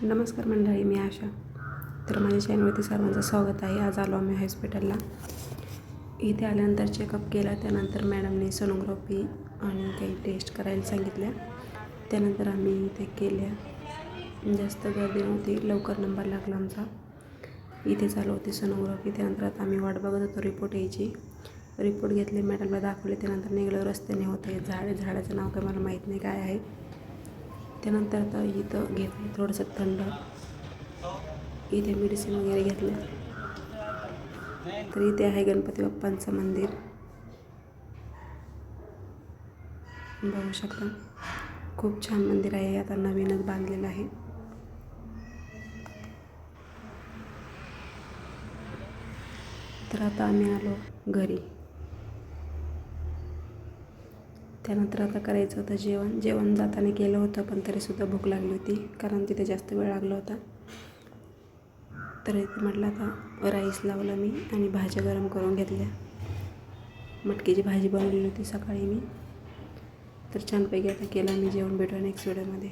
नमस्कार मंडळी, मी आशा. तर माझ्या चॅनलवरती सर्वांचं स्वागत आहे. आज आलो आम्ही हॉस्पिटलला. इथे आल्यानंतर चेकअप केला. त्यानंतर मॅडमने सोनोग्राफी आणि काही टेस्ट करायला सांगितल्या. त्यानंतर आम्ही इथे केल्या. जास्त गर्दी नव्हती, लवकर नंबर लागला आमचा. इथे चालू होती सोनोग्राफी. त्यानंतर आता आम्ही वाट बघत होतो रिपोर्ट यायची. रिपोर्ट घेतले, मॅडमला दाखवले. त्यानंतर निघालो. रस्त्याने होतं झाडाचं नाव काय मला माहीत नाही काय आहे. त्यानंतर आता इथं घेतलं थोडंसं थंड. इथे मेडिसिन वगैरे घेतलं. तर इथे आहे गणपती बाप्पांचं मंदिर, बघू शकता. खूप छान मंदिर आहे. आता नवीनच बांधलेलं आहे. तर आता आम्ही आलो घरी. त्यानंतर आता करायचं होतं जेवण जाताना केलं होतं, पण तरीसुद्धा भूक लागली होती कारण तिथे जास्त वेळ लागला होता. तर इथे म्हटलं आता राईस लावला मी आणि भाज्या गरम करून घेतल्या. मटकीची भाजी बनवलेली होती सकाळी मी. तर छानपैकी आता केलं मी जेवण. भेटूया नेक्स्ट व्हिडिओमध्ये.